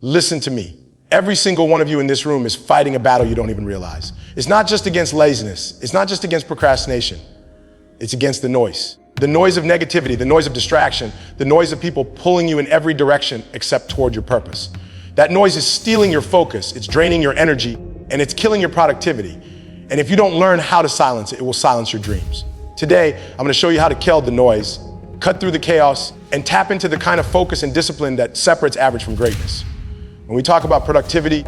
Listen to me. Every single one of you in this room is fighting a battle you don't even realize. It's not just against laziness. It's not just against procrastination. It's against the noise. The noise of negativity, the noise of distraction, the noise of people pulling you in every direction except toward your purpose. That noise is stealing your focus, it's draining your energy, and it's killing your productivity. And if you don't learn how to silence it, it will silence your dreams. Today, I'm gonna show you how to kill the noise, cut through the chaos, and tap into the kind of focus and discipline that separates average from greatness. When we talk about productivity,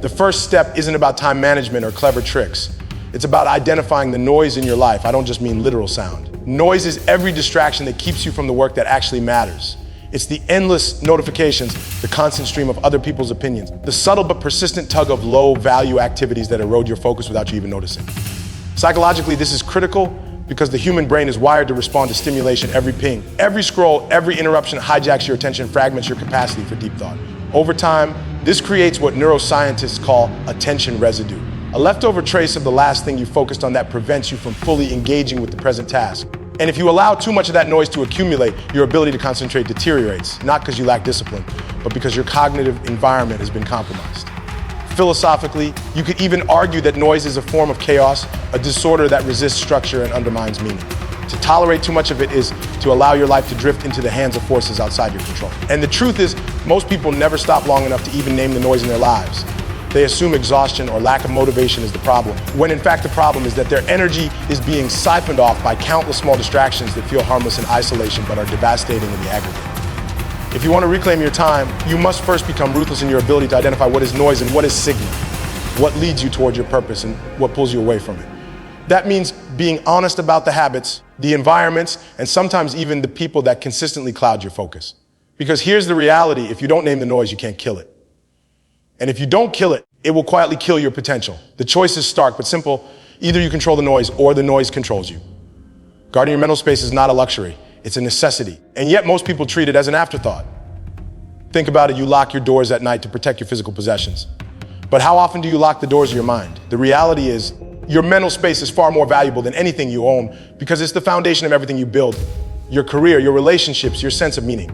the first step isn't about time management or clever tricks. It's about identifying the noise in your life. I don't just mean literal sound. Noise is every distraction that keeps you from the work that actually matters. It's the endless notifications, the constant stream of other people's opinions, the subtle but persistent tug of low-value activities that erode your focus without you even noticing. Psychologically, this is critical because the human brain is wired to respond to stimulation, every ping. Every scroll, every interruption hijacks your attention, fragments your capacity for deep thought. Over time, this creates what neuroscientists call attention residue, a leftover trace of the last thing you focused on that prevents you from fully engaging with the present task. And if you allow too much of that noise to accumulate, your ability to concentrate deteriorates, not because you lack discipline, but because your cognitive environment has been compromised. Philosophically, you could even argue that noise is a form of chaos, a disorder that resists structure and undermines meaning. To tolerate too much of it is to allow your life to drift into the hands of forces outside your control. And the truth is, most people never stop long enough to even name the noise in their lives. They assume exhaustion or lack of motivation is the problem, when in fact the problem is that their energy is being siphoned off by countless small distractions that feel harmless in isolation but are devastating in the aggregate. If you want to reclaim your time, you must first become ruthless in your ability to identify what is noise and what is signal, what leads you towards your purpose and what pulls you away from it. That means being honest about the habits, the environments, and sometimes even the people that consistently cloud your focus. Because here's the reality, if you don't name the noise, you can't kill it. And if you don't kill it, it will quietly kill your potential. The choice is stark but simple. Either you control the noise or the noise controls you. Guarding your mental space is not a luxury, it's a necessity. And yet most people treat it as an afterthought. Think about it, you lock your doors at night to protect your physical possessions. But how often do you lock the doors of your mind? The reality is, your mental space is far more valuable than anything you own because it's the foundation of everything you build. Your career, your relationships, your sense of meaning.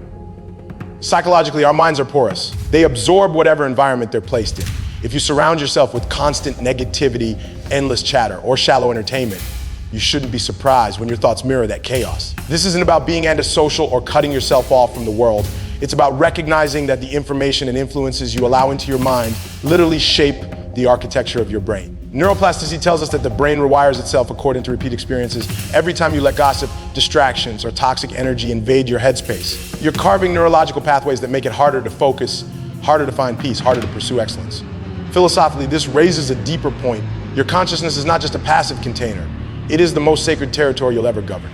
Psychologically, our minds are porous. They absorb whatever environment they're placed in. If you surround yourself with constant negativity, endless chatter, or shallow entertainment, you shouldn't be surprised when your thoughts mirror that chaos. This isn't about being antisocial or cutting yourself off from the world. It's about recognizing that the information and influences you allow into your mind literally shape the architecture of your brain. Neuroplasticity tells us that the brain rewires itself according to repeat experiences. Every time you let gossip, distractions, or toxic energy invade your headspace, you're carving neurological pathways that make it harder to focus, harder to find peace, harder to pursue excellence. Philosophically, this raises a deeper point. Your consciousness is not just a passive container. It is the most sacred territory you'll ever govern.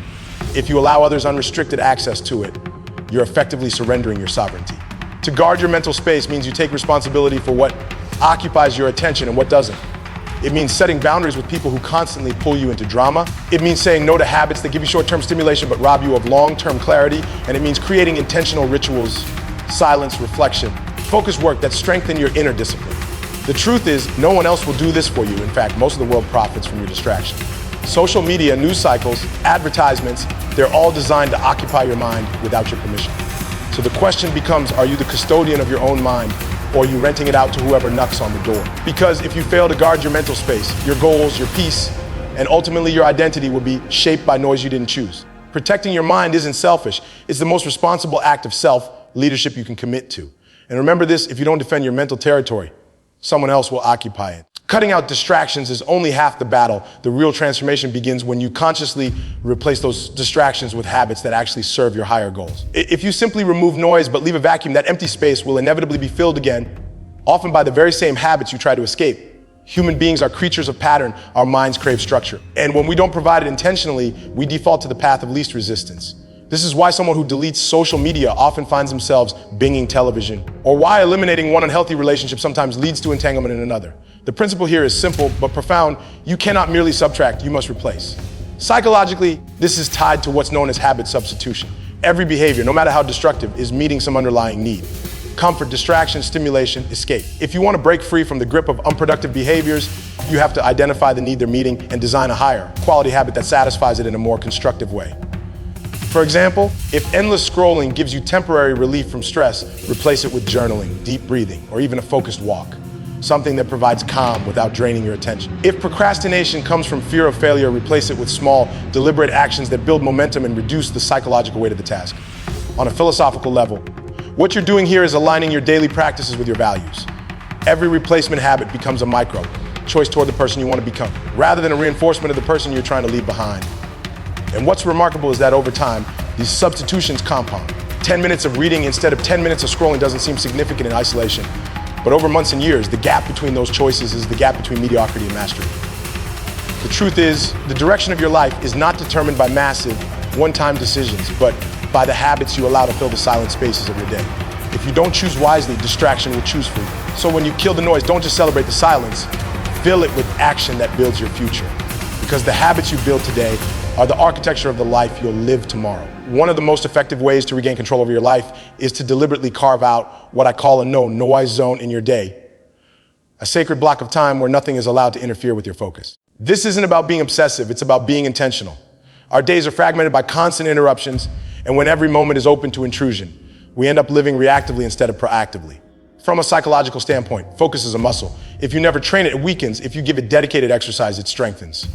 If you allow others unrestricted access to it, you're effectively surrendering your sovereignty. To guard your mental space means you take responsibility for what occupies your attention and what doesn't. It means setting boundaries with people who constantly pull you into drama. It means saying no to habits that give you short-term stimulation but rob you of long-term clarity. And it means creating intentional rituals, silence, reflection, focused work that strengthen your inner discipline. The truth is, no one else will do this for you. In fact, most of the world profits from your distraction. Social media, news cycles, advertisements, they're all designed to occupy your mind without your permission. So the question becomes, are you the custodian of your own mind, or are you renting it out to whoever knocks on the door? Because if you fail to guard your mental space, your goals, your peace, and ultimately your identity will be shaped by noise you didn't choose. Protecting your mind isn't selfish. It's the most responsible act of self-leadership you can commit to. And remember this, if you don't defend your mental territory, someone else will occupy it. Cutting out distractions is only half the battle. The real transformation begins when you consciously replace those distractions with habits that actually serve your higher goals. If you simply remove noise but leave a vacuum, that empty space will inevitably be filled again, often by the very same habits you try to escape. Human beings are creatures of pattern. Our minds crave structure. And when we don't provide it intentionally, we default to the path of least resistance. This is why someone who deletes social media often finds themselves binging television, or why eliminating one unhealthy relationship sometimes leads to entanglement in another. The principle here is simple but profound. You cannot merely subtract, you must replace. Psychologically, this is tied to what's known as habit substitution. Every behavior, no matter how destructive, is meeting some underlying need. Comfort, distraction, stimulation, escape. If you want to break free from the grip of unproductive behaviors, you have to identify the need they're meeting and design a higher quality habit that satisfies it in a more constructive way. For example, if endless scrolling gives you temporary relief from stress, replace it with journaling, deep breathing, or even a focused walk. Something that provides calm without draining your attention. If procrastination comes from fear of failure, replace it with small, deliberate actions that build momentum and reduce the psychological weight of the task. On a philosophical level, what you're doing here is aligning your daily practices with your values. Every replacement habit becomes a micro choice toward the person you want to become, rather than a reinforcement of the person you're trying to leave behind. And what's remarkable is that over time, these substitutions compound. 10 minutes of reading instead of 10 minutes of scrolling doesn't seem significant in isolation. But over months and years, the gap between those choices is the gap between mediocrity and mastery. The truth is, the direction of your life is not determined by massive, one-time decisions, but by the habits you allow to fill the silent spaces of your day. If you don't choose wisely, distraction will choose for you. So when you kill the noise, don't just celebrate the silence, fill it with action that builds your future. Because the habits you build today are the architecture of the life you'll live tomorrow. One of the most effective ways to regain control over your life is to deliberately carve out what I call a no-noise zone in your day. A sacred block of time where nothing is allowed to interfere with your focus. This isn't about being obsessive, it's about being intentional. Our days are fragmented by constant interruptions, and when every moment is open to intrusion, we end up living reactively instead of proactively. From a psychological standpoint, focus is a muscle. If you never train it, it weakens. If you give it dedicated exercise, it strengthens.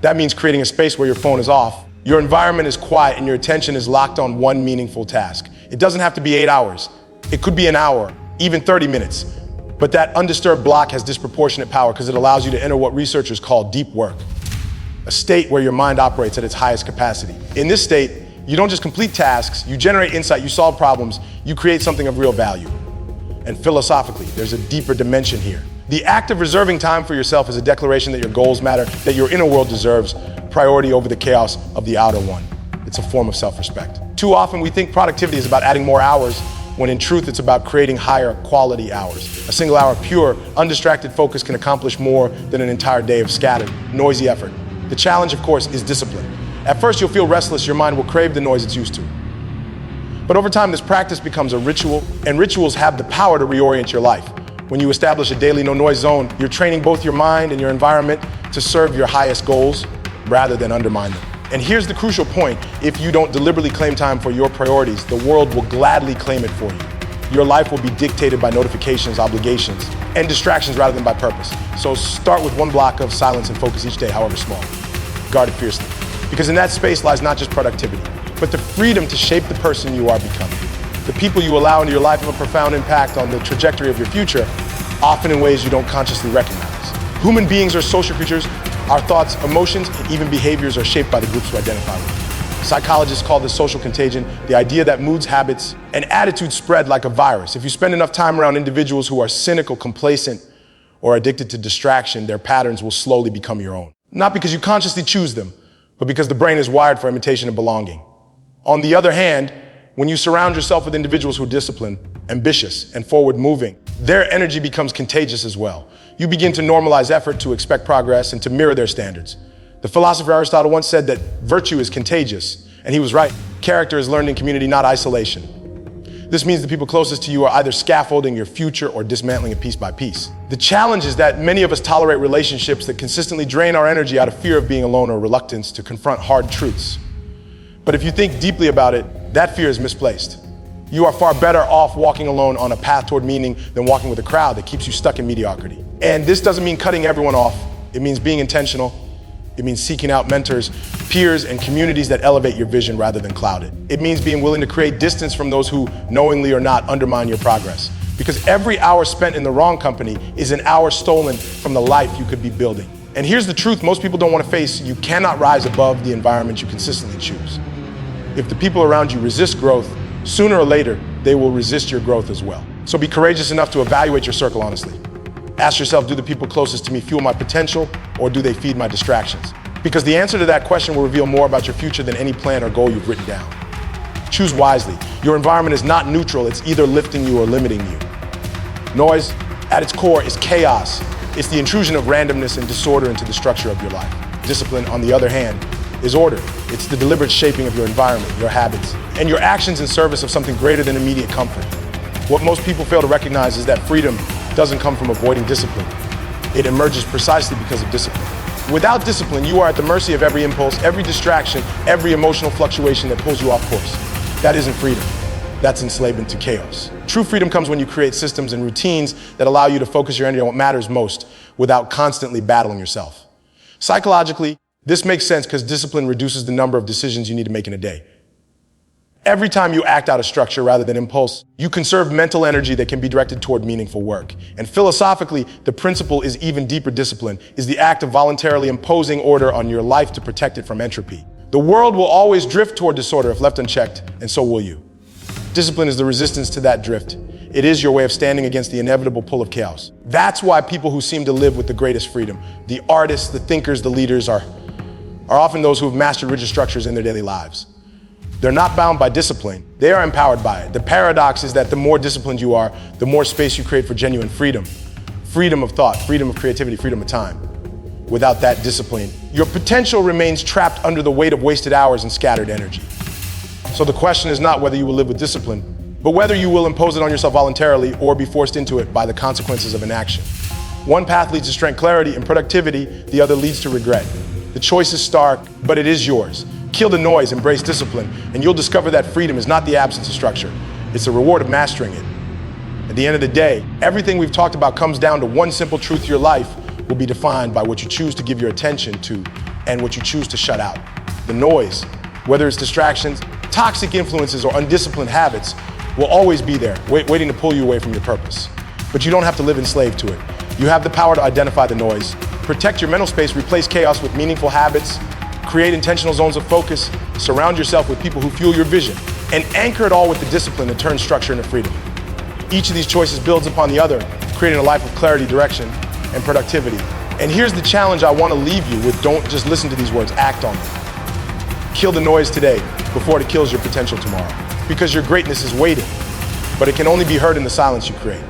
That means creating a space where your phone is off, your environment is quiet, and your attention is locked on one meaningful task. It doesn't have to be 8 hours. It could be an hour, even 30 minutes. But that undisturbed block has disproportionate power because it allows you to enter what researchers call deep work, a state where your mind operates at its highest capacity. In this state, you don't just complete tasks, you generate insight, you solve problems, you create something of real value. And philosophically, there's a deeper dimension here. The act of reserving time for yourself is a declaration that your goals matter, that your inner world deserves priority over the chaos of the outer one. It's a form of self-respect. Too often we think productivity is about adding more hours, when in truth it's about creating higher quality hours. A single hour of pure, undistracted focus can accomplish more than an entire day of scattered, noisy effort. The challenge, of course, is discipline. At first you'll feel restless, your mind will crave the noise it's used to. But over time, this practice becomes a ritual, and rituals have the power to reorient your life. When you establish a daily no-noise zone, you're training both your mind and your environment to serve your highest goals rather than undermine them. And here's the crucial point. If you don't deliberately claim time for your priorities, the world will gladly claim it for you. Your life will be dictated by notifications, obligations, and distractions rather than by purpose. So start with one block of silence and focus each day, however small. Guard it fiercely. Because in that space lies not just productivity, but the freedom to shape the person you are becoming. The people you allow into your life have a profound impact on the trajectory of your future, often in ways you don't consciously recognize. Human beings are social creatures. Our thoughts, emotions, and even behaviors are shaped by the groups we identify with. Psychologists call this social contagion, the idea that moods, habits, and attitudes spread like a virus. If you spend enough time around individuals who are cynical, complacent, or addicted to distraction, their patterns will slowly become your own. Not because you consciously choose them, but because the brain is wired for imitation and belonging. On the other hand, when you surround yourself with individuals who are disciplined, ambitious, and forward-moving, their energy becomes contagious as well. You begin to normalize effort, to expect progress, and to mirror their standards. The philosopher Aristotle once said that virtue is contagious, and he was right. Character is learned in community, not isolation. This means the people closest to you are either scaffolding your future or dismantling it piece by piece. The challenge is that many of us tolerate relationships that consistently drain our energy out of fear of being alone or reluctance to confront hard truths. But if you think deeply about it, that fear is misplaced. You are far better off walking alone on a path toward meaning than walking with a crowd that keeps you stuck in mediocrity. And this doesn't mean cutting everyone off. It means being intentional. It means seeking out mentors, peers, and communities that elevate your vision rather than cloud it. It means being willing to create distance from those who, knowingly or not, undermine your progress. Because every hour spent in the wrong company is an hour stolen from the life you could be building. And here's the truth most people don't want to face. You cannot rise above the environment you consistently choose. If the people around you resist growth, sooner or later, they will resist your growth as well. So be courageous enough to evaluate your circle honestly. Ask yourself, do the people closest to me fuel my potential, or do they feed my distractions? Because the answer to that question will reveal more about your future than any plan or goal you've written down. Choose wisely. Your environment is not neutral. It's either lifting you or limiting you. Noise, at its core, is chaos. It's the intrusion of randomness and disorder into the structure of your life. Discipline, on the other hand, is order. It's the deliberate shaping of your environment, your habits, and your actions in service of something greater than immediate comfort. What most people fail to recognize is that freedom doesn't come from avoiding discipline. It emerges precisely because of discipline. Without discipline, you are at the mercy of every impulse, every distraction, every emotional fluctuation that pulls you off course. That isn't freedom. That's enslavement to chaos. True freedom comes when you create systems and routines that allow you to focus your energy on what matters most without constantly battling yourself. Psychologically, this makes sense because discipline reduces the number of decisions you need to make in a day. Every time you act out of structure rather than impulse, you conserve mental energy that can be directed toward meaningful work. And philosophically, the principle is even deeper. Discipline is the act of voluntarily imposing order on your life to protect it from entropy. The world will always drift toward disorder if left unchecked, and so will you. Discipline is the resistance to that drift. It is your way of standing against the inevitable pull of chaos. That's why people who seem to live with the greatest freedom, the artists, the thinkers, the leaders, are often those who have mastered rigid structures in their daily lives. They're not bound by discipline. They are empowered by it. The paradox is that the more disciplined you are, the more space you create for genuine freedom. Freedom of thought, freedom of creativity, freedom of time. Without that discipline, your potential remains trapped under the weight of wasted hours and scattered energy. So the question is not whether you will live with discipline, but whether you will impose it on yourself voluntarily or be forced into it by the consequences of inaction. One path leads to strength, clarity, and productivity. The other leads to regret. The choice is stark, but it is yours. Kill the noise, embrace discipline, and you'll discover that freedom is not the absence of structure. It's the reward of mastering it. At the end of the day, everything we've talked about comes down to one simple truth: your life will be defined by what you choose to give your attention to and what you choose to shut out. The noise, whether it's distractions, toxic influences, or undisciplined habits, will always be there, waiting to pull you away from your purpose. But you don't have to live enslaved to it. You have the power to identify the noise, protect your mental space, replace chaos with meaningful habits, create intentional zones of focus, surround yourself with people who fuel your vision, and anchor it all with the discipline that turns structure into freedom. Each of these choices builds upon the other, creating a life of clarity, direction, and productivity. And here's the challenge I want to leave you with: don't just listen to these words, act on them. Kill the noise today before it kills your potential tomorrow. Because your greatness is waiting, but it can only be heard in the silence you create.